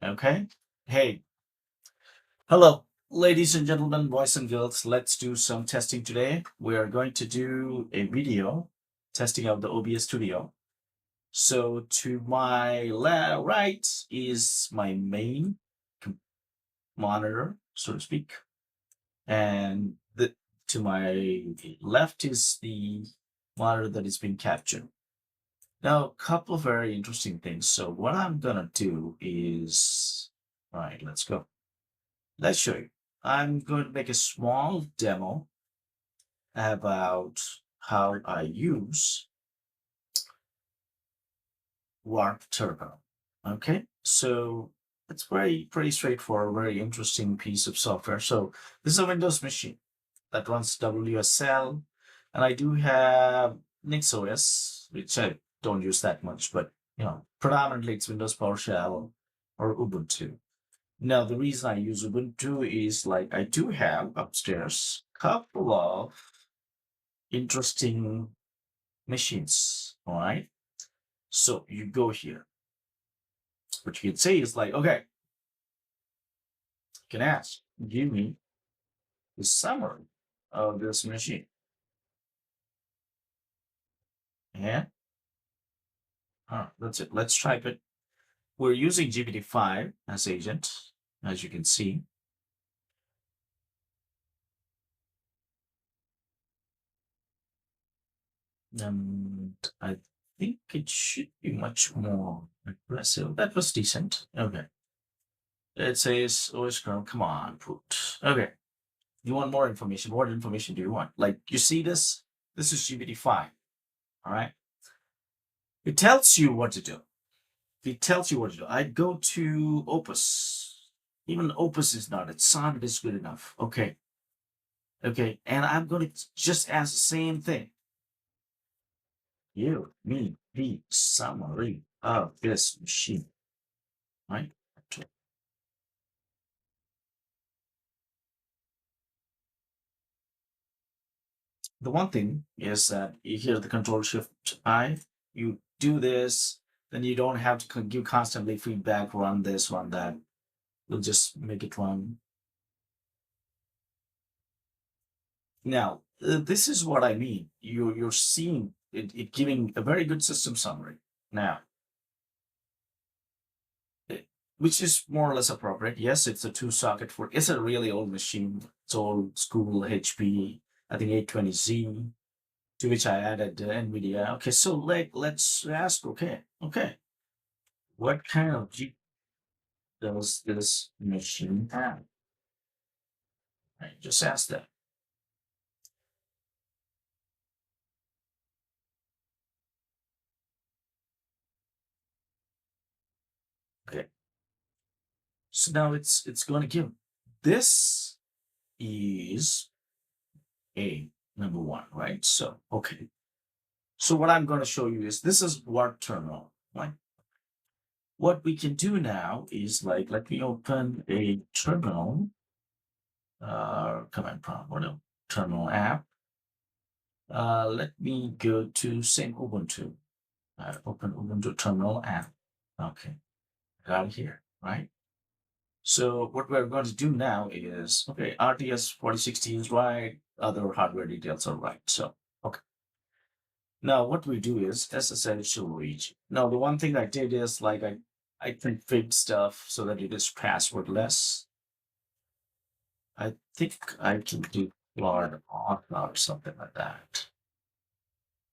Okay. Hey, hello, ladies and gentlemen, boys and girls. Let's do some testing today. We are going to do a video testing out the OBS Studio. So to my right is my main monitor, so to speak, and to my left is the monitor that is being captured. Now, a couple of very interesting things. So what I'm gonna do is, all right, let's go. Let's show you. I'm going to make a small demo about how I use Warp Turbo. Okay, so it's pretty straightforward, very interesting piece of software. So this is a Windows machine that runs WSL, and I do have NixOS, which I don't use that much, but predominantly it's Windows PowerShell or Ubuntu. Now, the reason I use Ubuntu is like I do have upstairs a couple of interesting machines. All right. So you go here. What you can say is like, okay, you can ask, give me the summary of this machine. And that's it. Let's type it. We're using GPT-5 as agent, as you can see. And I think it should be much more aggressive. That was decent. Okay. It says OS kernel. Come on, put. Okay. You want more information? What information do you want? Like, you see this? This is GPT-5. All right. It tells you what to do. It tells you what to do. I'd go to Opus. Even Opus is not. Its sound is good enough. Okay. Okay. And I'm going to just ask the same thing. You, me, the summary of this machine. Right? The one thing is that you hear the control shift I, you do this, then you don't have to give constantly feedback, run this, run that. You'll just make it run. Now, this is what I mean. You're seeing it giving a very good system summary. Now, which is more or less appropriate. Yes, it's a two-socket for. It's a really old machine. It's old school HP. I think 820Z. To which I added NVIDIA. Okay, so let's ask. Okay, what kind of G does this machine have? I just ask that. Okay, so now it's going to give. This is a number one, right? So okay. So what I'm going to show you is this is Warp Terminal, right? What we can do now is like let me open a terminal, command prompt, whatever terminal app. Let me go to same Ubuntu. Open Ubuntu terminal app. Okay, got it here, right? So what we're going to do now is, okay, RTS 4060 is right, other hardware details are right. So, okay. Now what we do is SSH to reach. Now the one thing I did is like I configured stuff so that it is passwordless. I think I can do claude on or something like that.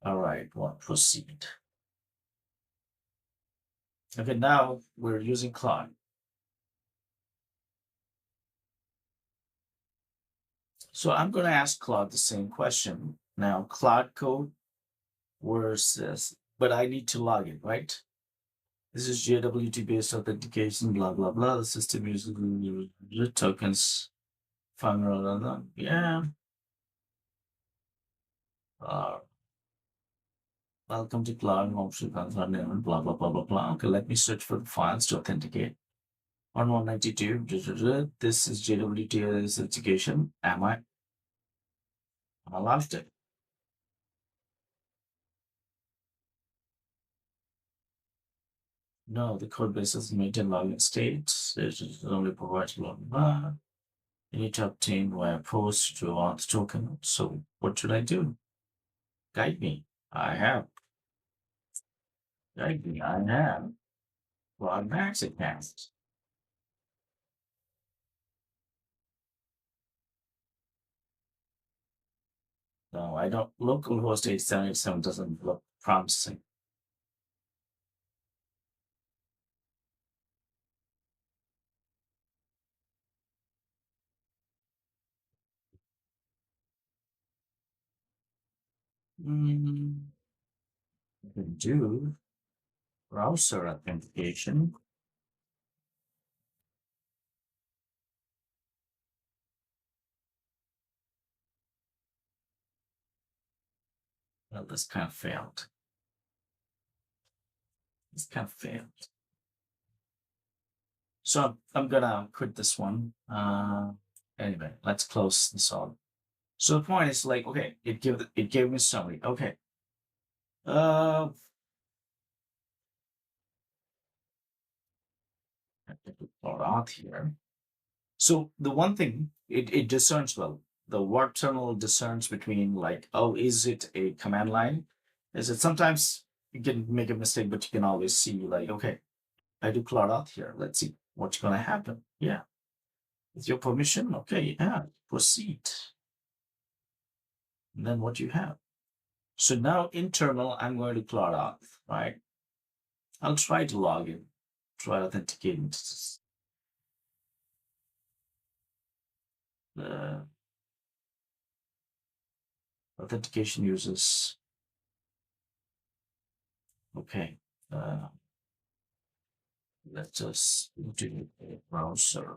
All right, well, proceed. Okay, now we're using claude. So I'm going to ask Claude the same question. Now, Claude code versus, but I need to log in, right? This is JWT based authentication, blah, blah, blah. The system uses tokens. Yeah. Uh, Welcome to Cloud, blah, blah, blah, blah, blah. Okay, let me search for the files to authenticate. On 192, this is JWT authentication. Am I? I lost it. No, the code base is maintained login state. It only provides blah blah blah. You need to obtain via post to auth token. So what should I do? Guide me. I have. Guide me. I have. Log max it passed. No, I don't. Localhost 8787 doesn't look promising. Mm, I can do browser authentication. Well, this kind of failed. This kind of failed. So I'm gonna quit this one. Anyway, let's close this all. So the point is like, okay, it gave me a summary. Okay. Uh, I have to plot out here. So the one thing it discerns well, the word terminal discerns between like, oh, is it a command line? Is it sometimes you can make a mistake, but you can always see like, okay, I do plot out here. Let's see what's gonna happen. Yeah. With your permission, okay, yeah, proceed. And then what you have. So now internal, I'm going to cloud out, right? I'll try to log in, try authenticating. The authentication uses, okay, uh, let's just do a browser.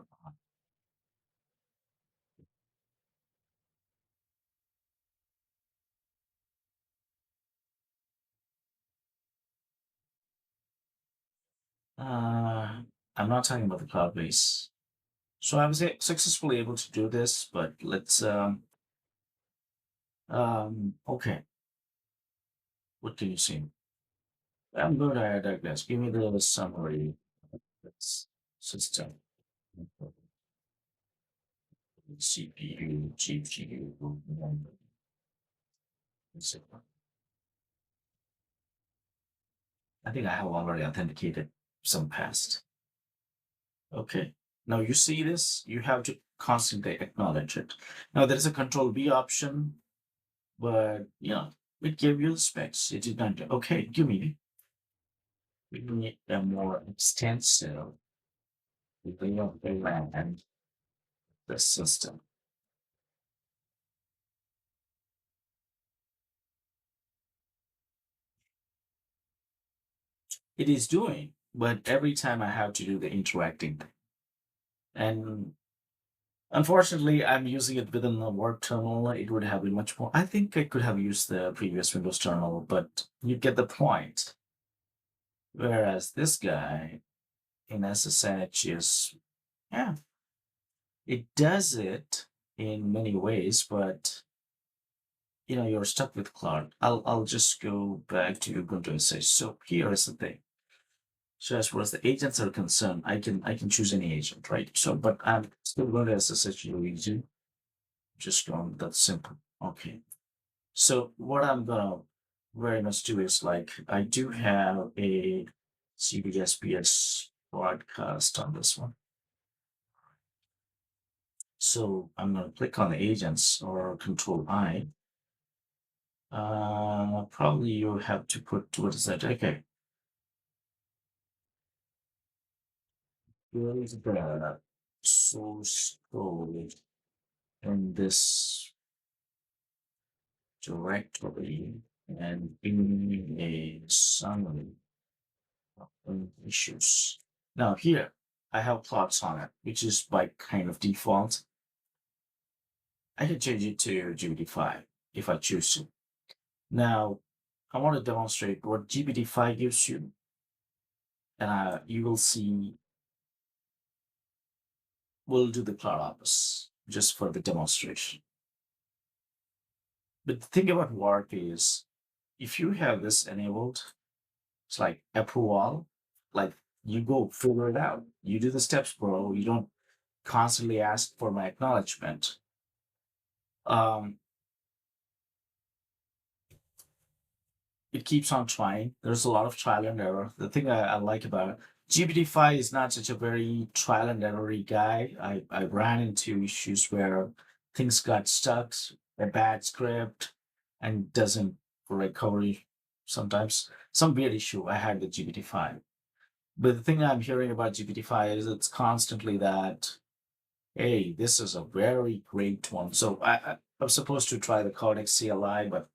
Uh, I'm not talking about the cloud base. So I was successfully able to do this, but let's, okay, what can you see? I'm going to digress. Give me the summary. This system, CPU, GPU. I think I have already authenticated some past. Okay. Now you see this, you have to constantly acknowledge it. Now there is a control B option, but it gave you the specs. It did not. Okay, we need a more extensive view of the RAM and the system. It is doing, but every time I have to do the interacting thing. And unfortunately, I'm using it within the work terminal. It would have been much more. I think I could have used the previous Windows terminal, but you get the point. Whereas this guy in SSH is, yeah, it does it in many ways, but you're stuck with Claude. I'll just go back to Ubuntu SSH. So here is the thing. So as far as the agents are concerned, I can choose any agent, right? So, but I'm still going to SSH easy. Just going that simple. Okay. So what I'm gonna very much do is like I do have a CBSPS broadcast on this one. So I'm gonna click on the agents or Control I. Probably you have to put what is that? Okay. Where is the source code in this directory and in a summary of issues? Now here I have plots on it, which is by kind of default. I can change it to gpt5 if I choose to. Now I want to demonstrate what gpt5 gives you, and you will see we'll do the cloud office just for the demonstration. But the thing about Warp is if you have this enabled, it's like approval, like You go figure it out. You do the steps, bro. You don't constantly ask for my acknowledgement. Um, it keeps on trying. There's a lot of trial and error. The thing I like about it, GPT-5 is not such a very trial and error guy. I ran into issues where things got stuck, a bad script, and doesn't recovery sometimes. Some weird issue I had with GPT-5. But the thing I'm hearing about GPT-5 is it's constantly that, hey, this is a very great one. So I'm supposed to try the Codex CLI, but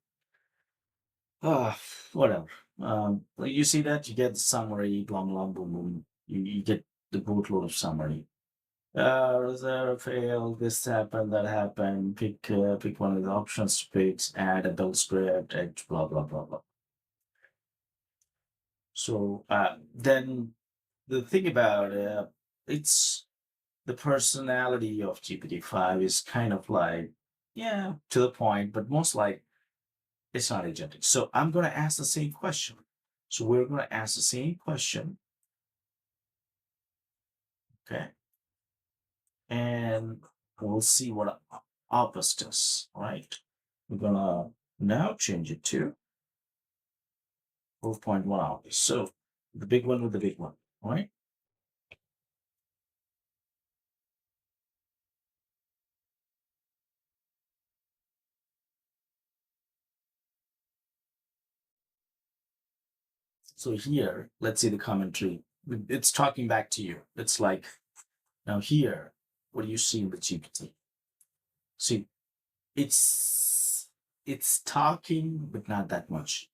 Ah, whatever. Like you see that you get the summary, blah blah boom boom. You get the boatload of summary. Reserve failed. This happened. That happened. Pick one of the options to pick. Add a build script. And blah blah blah blah. So then the thing about it's the personality of GPT-5 is kind of like yeah to the point, but most like it's not agentic. So I'm going to ask the same question. So we're going to ask the same question, okay? And we'll see what Opus does, right? We're going to now change it to 4.1 Opus. So the big one with the big one, right? So here, let's see the commentary. It's talking back to you. It's like, now here, what do you see in the GPT? See, it's talking, but not that much.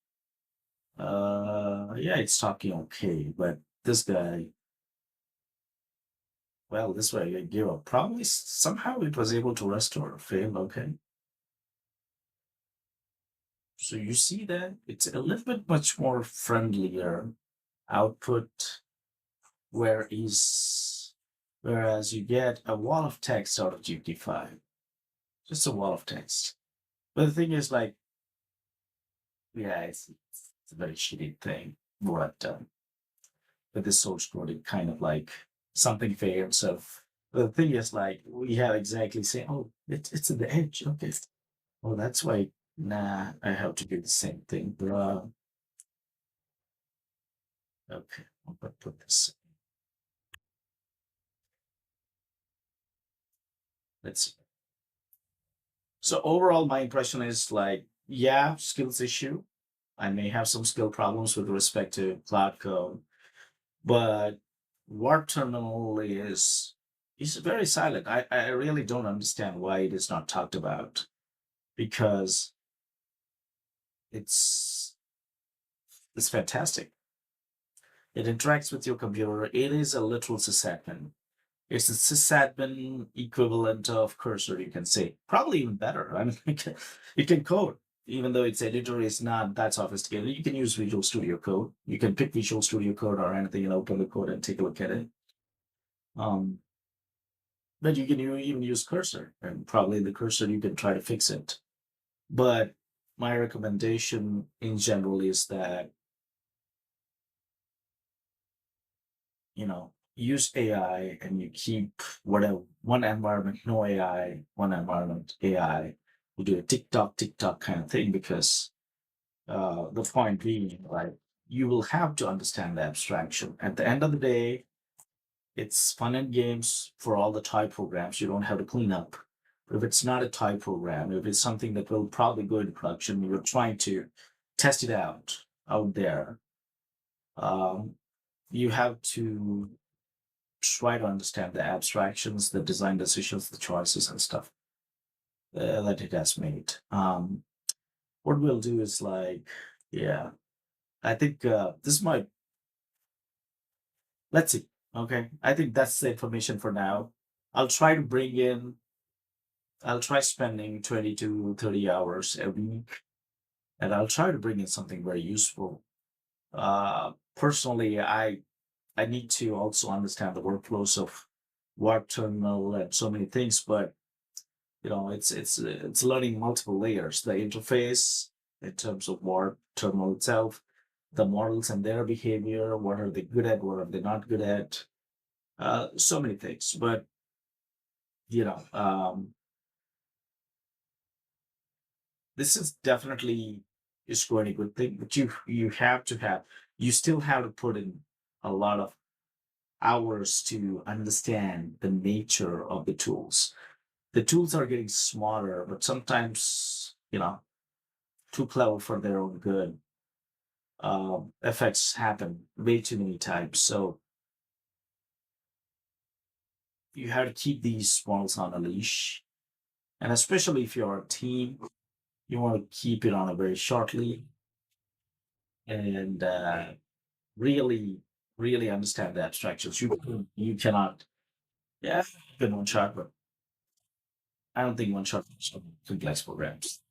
Yeah, it's talking okay, but this guy, well, this way I gave up. Probably somehow it was able to restore or fail. Okay, so you see that it's a little bit much more friendlier output, where is whereas you get a wall of text out of GPT-5, just a wall of text. But the thing is, like, yeah, it's a very shitty thing. But with this source code, it kind of like something failed. So the thing is, like, we have exactly saying, oh, it's at the edge. Okay. Well, that's why, nah, I have to do the same thing. Okay, I'm going to put this. Let's see. So overall, my impression is like, yeah, skills issue. I may have some skill problems with respect to cloud code, but Warp Terminal is very silent. I really don't understand why it is not talked about because it's it's fantastic. It interacts with your computer. It is a literal sysadmin. It's a sysadmin equivalent of Cursor, you can say. Probably even better. I mean, it can code, even though its editor is not that sophisticated. You can use Visual Studio Code. You can pick Visual Studio Code or anything and open the code and take a look at it. Um, but you can even use Cursor, and probably the Cursor you can try to fix it. But my recommendation in general is that use AI and you keep whatever one environment, no AI, one environment, AI. You do a tick tock kind of thing because the point being, like, you will have to understand the abstraction. At the end of the day, it's fun and games for all the Thai programs. You don't have to clean up. But if it's not a Thai program, if it's something that will probably go into production, you're trying to test it out there. Um, you have to try to understand the abstractions, the design decisions, the choices, and stuff that it has made. What we'll do is like, yeah, I think this might, let's see. Okay. I think that's the information for now. I'll try to bring in, I'll try spending 20 to 30 hours a week, and I'll try to bring in something very useful. Personally, I need to also understand the workflows of Warp Terminal and so many things, but it's learning multiple layers, the interface in terms of Warp Terminal itself, the models and their behavior. What are they good at? What are they not good at? So many things. But you know, this is definitely is going a good thing. But you have to have you still have to put in a lot of hours to understand the nature of the tools. The tools are getting smarter, but sometimes too clever for their own good. Effects happen way too many times. So you have to keep these models on a leash. And especially if you're a team, you want to keep it on a very short leash and really, really understand the abstractions. You cannot, yeah, good one shot, but I don't think one shot is complex programs.